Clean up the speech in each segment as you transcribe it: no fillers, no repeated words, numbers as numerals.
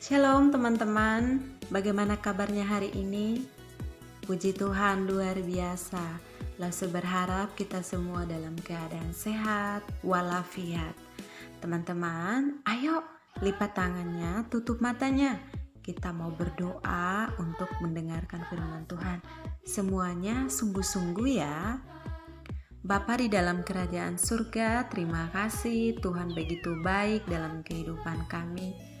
Shalom teman-teman, bagaimana kabarnya hari ini? Puji Tuhan luar biasa. Langsung berharap kita semua dalam keadaan sehat walafiat. Teman-teman, ayo lipat tangannya, tutup matanya. Kita mau berdoa untuk mendengarkan firman Tuhan. Semuanya sungguh-sungguh ya. Bapa di dalam kerajaan surga, terima kasih Tuhan begitu baik dalam kehidupan kami.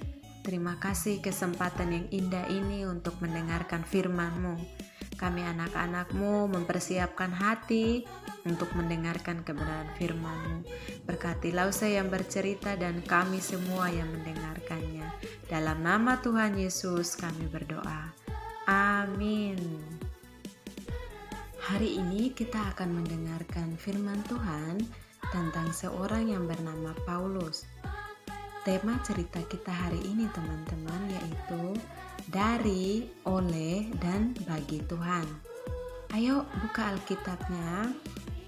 Terima kasih kesempatan yang indah ini untuk mendengarkan firman-Mu. Kami anak-anak-Mu mempersiapkan hati untuk mendengarkan kebenaran firman-Mu. Berkatilah saya yang bercerita dan kami semua yang mendengarkannya. Dalam nama Tuhan Yesus kami berdoa. Amin. Hari ini kita akan mendengarkan firman Tuhan tentang seorang yang bernama Paulus. Tema cerita kita hari ini teman-teman yaitu dari, oleh, dan bagi Tuhan. Ayo buka Alkitabnya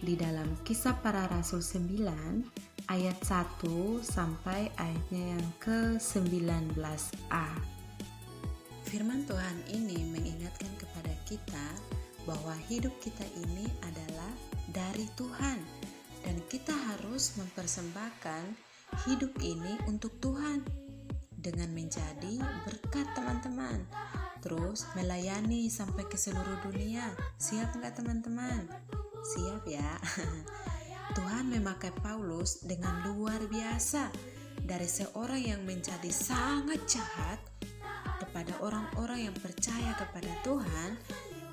di dalam Kisah Para Rasul 9 ayat 1 sampai ayatnya yang ke-19a. Firman Tuhan ini mengingatkan kepada kita bahwa hidup kita ini adalah dari Tuhan dan kita harus mempersembahkan hidup ini untuk Tuhan dengan menjadi berkat teman-teman, terus melayani sampai ke seluruh dunia. Siap nggak teman-teman? Siap ya. Tuhan memakai Paulus dengan luar biasa, dari seorang yang menjadi sangat jahat kepada orang-orang yang percaya kepada Tuhan.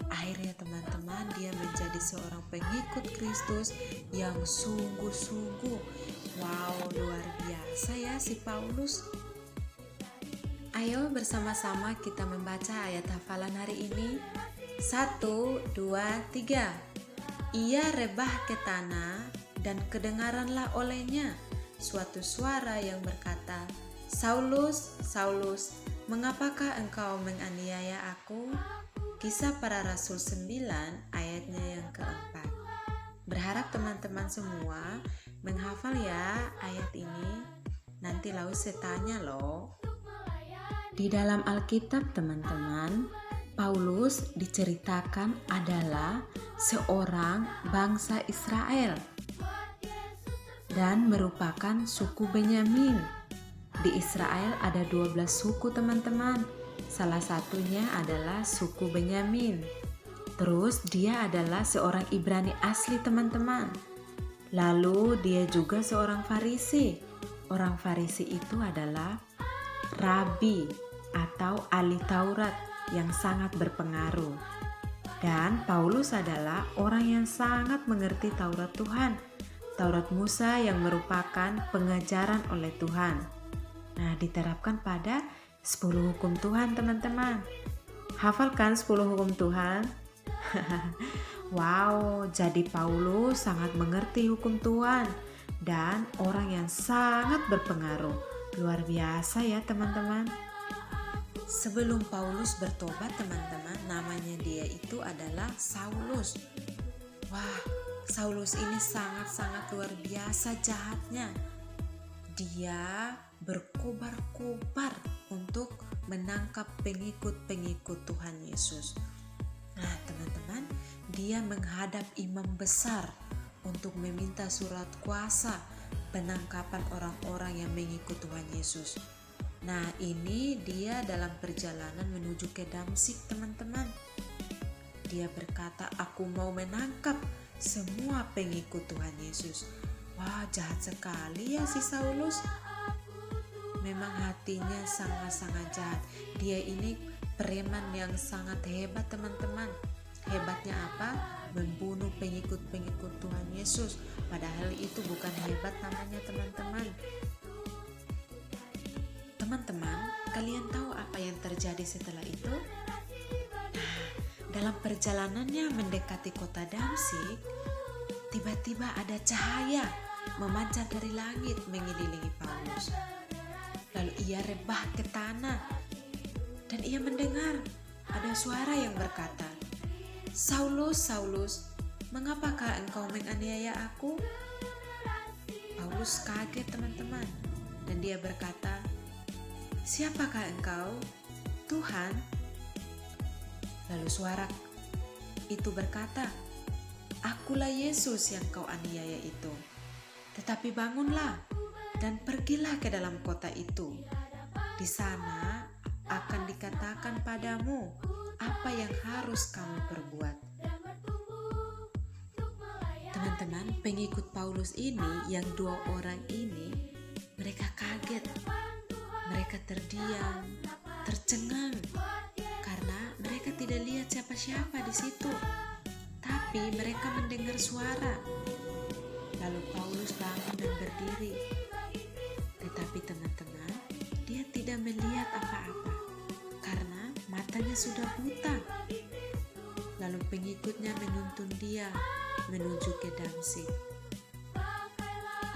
Akhirnya teman-teman, dia menjadi seorang pengikut Kristus yang sungguh-sungguh. Wow, luar biasa ya si Paulus. Ayo bersama-sama kita membaca ayat hafalan hari ini. 1, 2, 3. Ia rebah ke tanah dan kedengaranlah olehnya suatu suara yang berkata, Saulus, Saulus, mengapakah engkau menganiaya aku? Kisah Para Rasul 9 ayatnya yang keempat. Berharap teman-teman semua menghafal ya ayat ini. Nanti lalu saya tanya loh. Di dalam Alkitab teman-teman, Paulus diceritakan adalah seorang bangsa Israel dan merupakan suku Benyamin. Di Israel ada 12 suku teman-teman. Salah satunya adalah suku Benyamin. Terus dia adalah seorang Ibrani asli teman-teman. Lalu dia juga seorang Farisi. Orang Farisi itu adalah rabi atau ahli Taurat yang sangat berpengaruh. Dan Paulus adalah orang yang sangat mengerti Taurat Tuhan. Taurat Musa yang merupakan pengajaran oleh Tuhan. Nah, diterapkan pada 10 hukum Tuhan teman-teman. Hafalkan 10 hukum Tuhan? Wow, jadi Paulus sangat mengerti hukum Tuhan dan orang yang sangat berpengaruh. Luar biasa ya teman-teman. Sebelum Paulus bertobat teman-teman, namanya dia itu adalah Saulus. Wah, Saulus ini sangat-sangat luar biasa jahatnya. Dia berkobar-kobar untuk menangkap pengikut-pengikut Tuhan Yesus. Nah teman-teman, dia menghadap imam besar untuk meminta surat kuasa penangkapan orang-orang yang mengikut Tuhan Yesus. Nah ini dia dalam perjalanan menuju ke Damsyik teman-teman. Dia berkata, aku mau menangkap semua pengikut Tuhan Yesus. Wah, jahat sekali ya si Saulus. Memang hatinya sangat-sangat jahat. Dia ini preman yang sangat hebat teman-teman. Hebatnya apa? Membunuh pengikut-pengikut Tuhan Yesus. Padahal itu bukan hebat namanya teman-teman. Teman-teman, kalian tahu apa yang terjadi setelah itu? Nah, dalam perjalanannya mendekati kota Damsyik, tiba-tiba ada cahaya memancar dari langit mengelilingi Paulus. Lalu ia rebah ke tanah dan ia mendengar ada suara yang berkata, Saulus, Saulus, mengapakah engkau menganiaya aku? Paulus kaget teman-teman dan dia berkata, "Siapakah engkau, Tuhan?" Lalu suara itu berkata, "Akulah Yesus yang kau aniaya itu. Tetapi bangunlah dan pergilah ke dalam kota itu. Di sana akan dikatakan padamu apa yang harus kamu perbuat." Teman-teman, pengikut Paulus ini, yang 2 orang ini, mereka kaget, mereka terdiam, tercengang, karena mereka tidak lihat siapa-siapa di situ. Tapi mereka mendengar suara. Lalu Paulus bangun dan berdiri. Tetapi teman-teman, dia tidak melihat apa-apa karena matanya sudah buta. Lalu pengikutnya menuntun dia menuju ke Damsyik.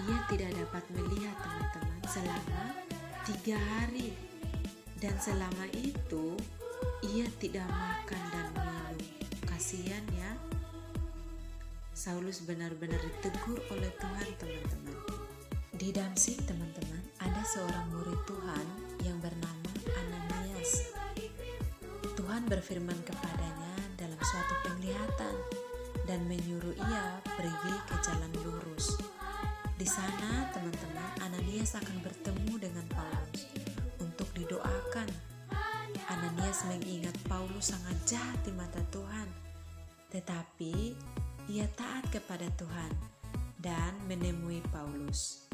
Ia tidak dapat melihat teman-teman selama 3 hari. Dan selama itu ia tidak makan dan minum. Kasihan ya. Saulus benar-benar ditegur oleh Tuhan, teman-teman. Di Damsyik, teman-teman, ada seorang murid Tuhan yang bernama Ananias. Tuhan berfirman kepadanya dalam suatu penglihatan dan menyuruh ia pergi ke jalan lurus. Di sana, teman-teman, Ananias akan bertemu dengan Paulus untuk didoakan. Ananias mengingat Paulus sangat jahat di mata Tuhan, tetapi ia taat kepada Tuhan dan menemui Paulus.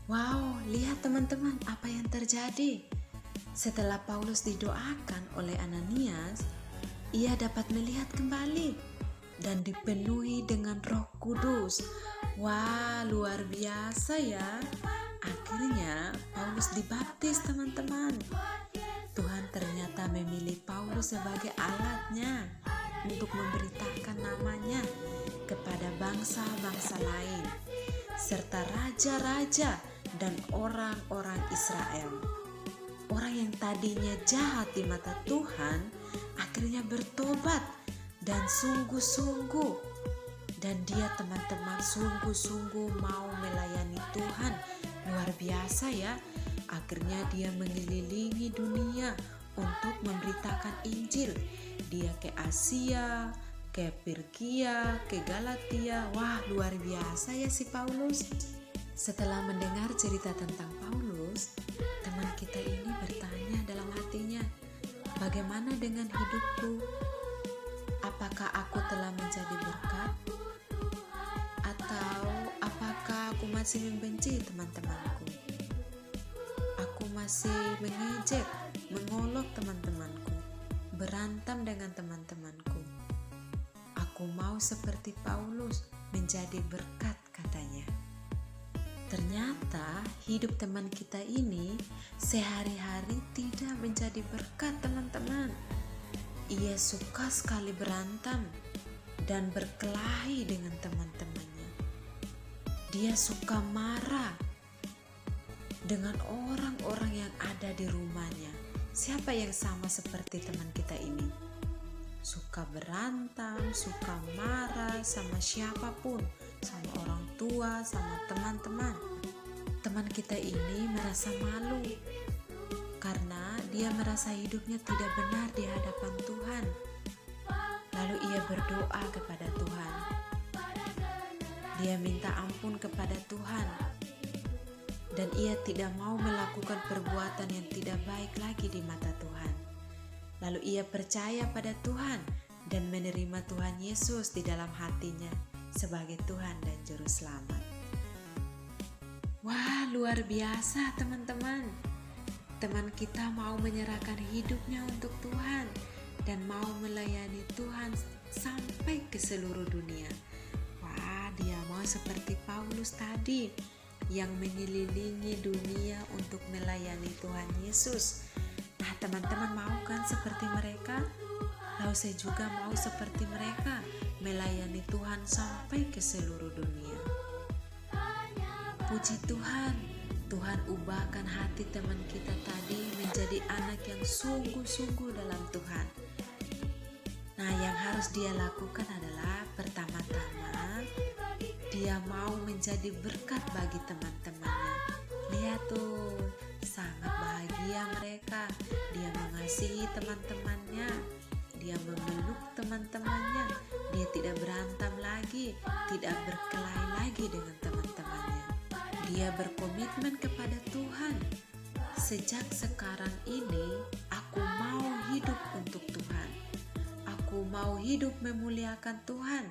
Wow, lihat teman-teman apa yang terjadi. Setelah Paulus didoakan oleh Ananias, ia dapat melihat kembali dan dipenuhi dengan Roh Kudus. Wah, luar biasa ya. Akhirnya Paulus dibaptis, teman-teman. Tuhan ternyata memilih Paulus sebagai alatnya untuk memberitakan namanya kepada bangsa-bangsa lain, serta raja-raja dan orang-orang Israel. Orang yang tadinya jahat di mata Tuhan akhirnya bertobat dan sungguh-sungguh. Dan dia, teman-teman, sungguh-sungguh mau melayani Tuhan. Luar biasa ya. Akhirnya dia mengelilingi dunia untuk memberitakan Injil. Dia ke Asia, ke Pirgia, ke Galatia. Wah, luar biasa ya si Paulus. Setelah mendengar cerita tentang Paulus, teman kita ini bertanya dalam hatinya, "Bagaimana dengan hidupku? Apakah aku telah menjadi berkat? Atau apakah aku masih membenci teman-temanku? Aku masih mengejek, mengolok teman-temanku, berantem dengan teman-temanku. Aku mau seperti Paulus, menjadi berkat," katanya. Ternyata hidup teman kita ini sehari-hari tidak menjadi berkat, teman-teman. Ia suka sekali berantem dan berkelahi dengan teman-temannya. Dia suka marah dengan orang-orang yang ada di rumahnya. Siapa yang sama seperti teman kita ini? Suka berantem, suka marah sama siapapun, sama orang tua, sama teman-teman. Teman kita ini merasa malu karena dia merasa hidupnya tidak benar di hadapan Tuhan. Lalu ia berdoa kepada Tuhan. Dia minta ampun kepada Tuhan. Dan ia tidak mau melakukan perbuatan yang tidak baik lagi di mata Tuhan. Lalu ia percaya pada Tuhan dan menerima Tuhan Yesus di dalam hatinya sebagai Tuhan dan Juru Selamat. Wah, luar biasa teman-teman. Teman kita mau menyerahkan hidupnya untuk Tuhan dan mau melayani Tuhan sampai ke seluruh dunia. Wah, dia mau seperti Paulus tadi yang mengelilingi dunia untuk melayani Tuhan Yesus. Nah, teman-teman mau kan seperti mereka? Lalu saya juga mau seperti mereka, melayani Tuhan sampai ke seluruh dunia. Puji Tuhan, Tuhan ubahkan hati teman kita tadi menjadi anak yang sungguh-sungguh dalam Tuhan. Nah, yang harus dia lakukan adalah pertama-tama dia mau menjadi berkat bagi teman-temannya. Lihat tuh, sangat bahagia bahagia mereka. Dia mengasihi teman-temannya. Dia memeluk teman-temannya. Dia tidak berantem lagi, tidak berkelahi lagi dengan teman-temannya. Dia berkomitmen kepada Tuhan. Sejak sekarang ini, aku mau hidup untuk Tuhan. Aku mau hidup memuliakan Tuhan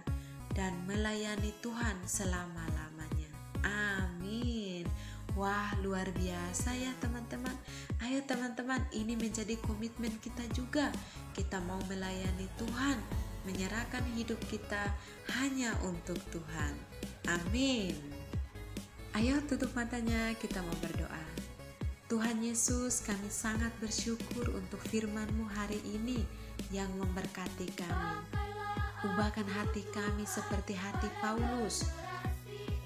dan melayani Tuhan selama-lamanya. Amin. Wah, luar biasa ya teman-teman. Ayo teman-teman, ini menjadi komitmen kita juga. Kita mau melayani Tuhan, menyerahkan hidup kita hanya untuk Tuhan. Amin. Ayo tutup matanya, kita mau berdoa. Tuhan Yesus, kami sangat bersyukur untuk firman-Mu hari ini yang memberkati kami. Ubahkan hati kami seperti hati Paulus.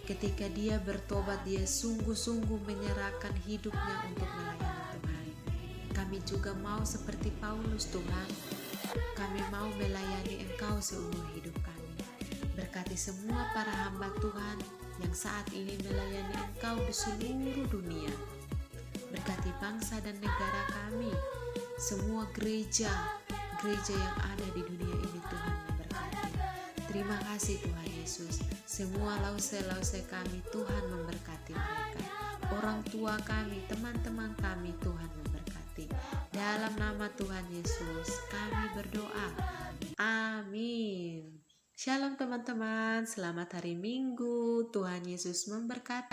Ketika dia bertobat, dia sungguh-sungguh menyerahkan hidupnya untuk melayani Tuhan. Kami juga mau seperti Paulus, Tuhan. Kami mau melayani Engkau seumur hidup kami. Berkati semua para hamba Tuhan yang saat ini melayani Engkau di seluruh dunia. Berkati bangsa dan negara kami, semua gereja yang ada di dunia ini Tuhan memberkati. Terima kasih Tuhan Yesus. Semua lause-lause kami Tuhan memberkati mereka. Orang tua kami, teman-teman kami Tuhan memberkati. Dalam nama Tuhan Yesus kami berdoa. Amin. Shalom teman-teman, selamat hari Minggu. Tuhan Yesus memberkati.